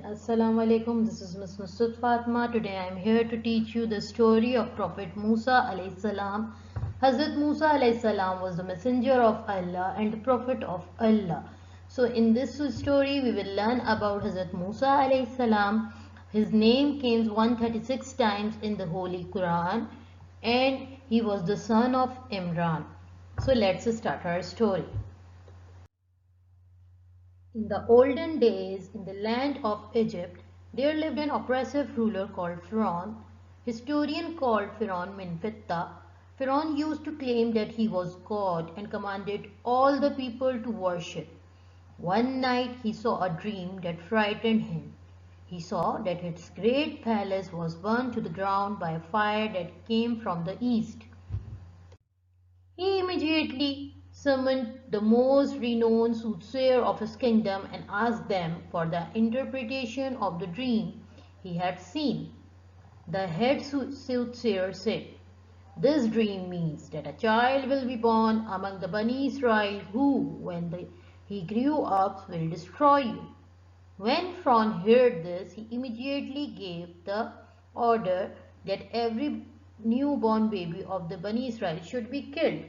Assalamu alaikum. This is Ms. Nusrat Fatma. Today I am here to teach you the story of Prophet Musa alayhi salam. Hazrat Musa alayhi salam was the messenger of Allah and the prophet of Allah. So in this story we will learn about Hazrat Musa alayhi salam. His name came 136 times in the Holy Quran and he was the son of Imran. So let's start our story. In the olden days, in the land of Egypt, there lived an oppressive ruler called Pharaoh. Historian called Pharaoh Menptah. Pharaoh used to claim that he was God and commanded all the people to worship. One night he saw a dream that frightened him. He saw that his great palace was burned to the ground by a fire that came from the east. He immediately summoned the most renowned soothsayer of his kingdom and asked them for the interpretation of the dream he had seen. The head soothsayer said, "This dream means that a child will be born among the Bani Israel who, when he grew up, will destroy you." When Pharaoh heard this, he immediately gave the order that every newborn baby of the Bani Israel should be killed.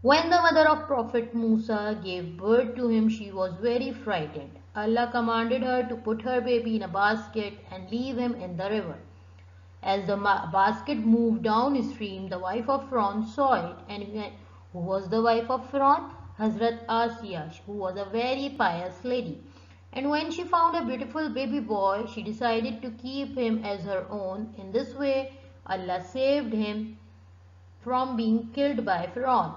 When the mother of Prophet Musa gave birth to him, she was very frightened. Allah commanded her to put her baby in a basket and leave him in the river. As the basket moved downstream, the wife of Pharaoh saw it. And who was the wife of Pharaoh? Hazrat Asiya, who was a very pious lady. And when she found a beautiful baby boy, she decided to keep him as her own. In this way, Allah saved him from being killed by Pharaoh.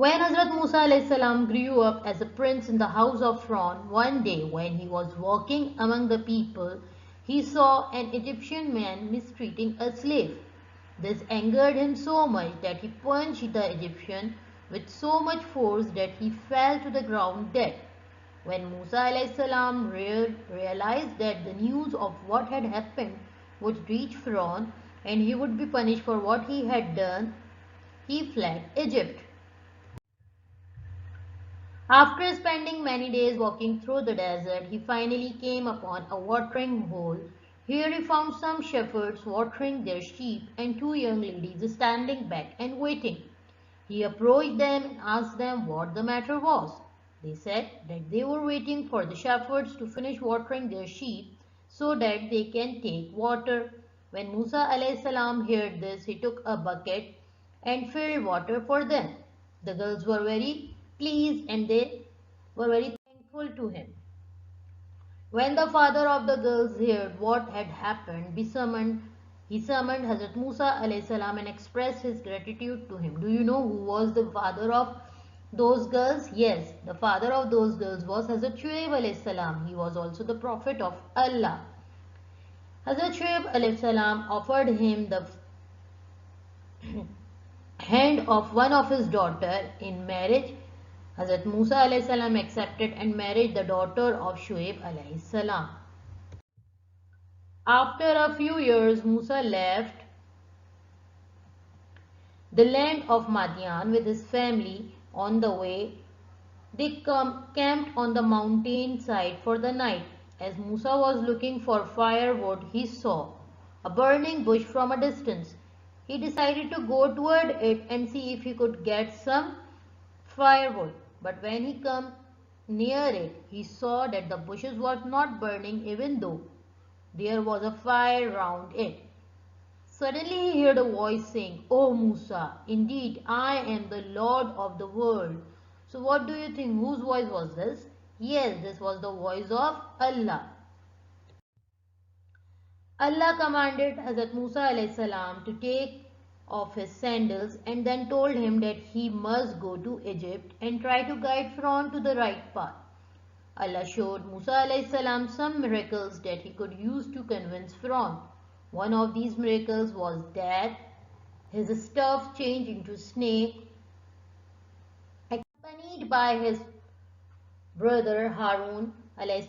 When Hazrat Musa salam grew up as a prince in the house of Pharaoh, one day when he was walking among the people, he saw an Egyptian man mistreating a slave. This angered him so much that he punched the Egyptian with so much force that he fell to the ground dead. When Musa salam realized that the news of what had happened would reach Pharaoh and he would be punished for what he had done, he fled Egypt. After spending many days walking through the desert, he finally came upon a watering hole. Here he found some shepherds watering their sheep and two young ladies standing back and waiting. He approached them and asked them what the matter was. They said that they were waiting for the shepherds to finish watering their sheep so that they can take water. When Musa salam heard this, he took a bucket and filled water for them. The girls were very pleased and they were very thankful to him. When the father of the girls heard what had happened, he summoned Hazrat Musa salam and expressed his gratitude to him. Do you know who was the father of those girls? Yes, the father of those girls was Hazrat Shuaib salam. He was also the prophet of Allah. Hazrat Shuaib salam offered him the hand of one of his daughter in marriage. Hazrat Musa salam accepted and married the daughter of Shuaib salam. After a few years, Musa left the land of Madian with his family. On the way, they camped on the mountain side for the night. As Musa was looking for firewood, he saw a burning bush from a distance. He decided to go toward it and see if he could get some firewood. But when he came near it, he saw that the bushes were not burning even though there was a fire round it. Suddenly he heard a voice saying, "O Musa, indeed I am the Lord of the world." So what do you think? Whose voice was this? Yes, this was the voice of Allah. Allah commanded Hazrat Musa salam to take off his sandals and then told him that he must go to Egypt and try to guide Pharaoh to the right path. Allah showed Musa salam some miracles that he could use to convince Pharaoh. One of these miracles was that his staff changed into a snake, accompanied by his brother Harun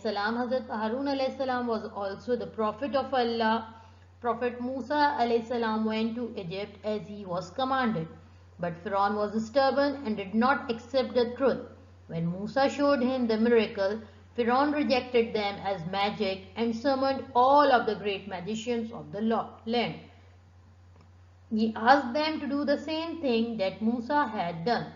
salam. Hazrat Harun salam was also the prophet of Allah. Prophet Musa salam went to Egypt as he was commanded. But Pharaoh was stubborn and did not accept the truth. When Musa showed him the miracle, Pharaoh rejected them as magic and summoned all of the great magicians of the land. He asked them to do the same thing that Musa had done.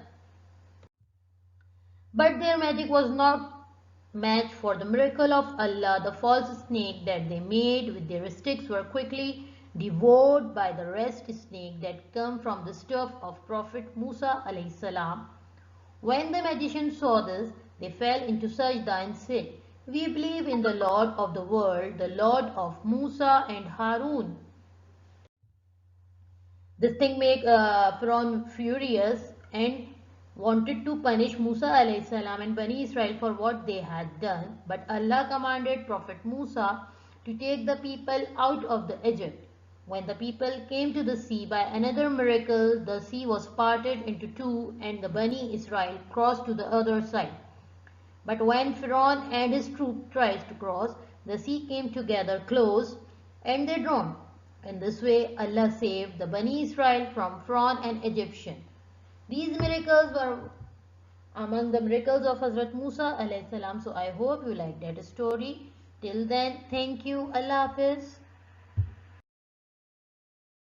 But their magic was not match for the miracle of Allah. The false snake that they made with their sticks were quickly devoured by the rest snake that come from the stuff of Prophet Musa alayhi salam. When the magicians saw this, they fell into sajda and said, "We believe in the Lord of the world, the Lord of Musa and Harun." This thing made Pharaoh furious and wanted to punish Musa alayhi salam and Bani Israel for what they had done. But Allah commanded Prophet Musa to take the people out of the Egypt. When the people came to the sea by another miracle, the sea was parted into two and the Bani Israel crossed to the other side. But when Pharaoh and his troop tried to cross, the sea came together close and they drowned. In this way, Allah saved the Bani Israel from Pharaoh and Egyptian. These miracles were among the miracles of Hazrat Musa alayhi salam. So I hope you like that story. Till then, thank you. Allah Hafiz.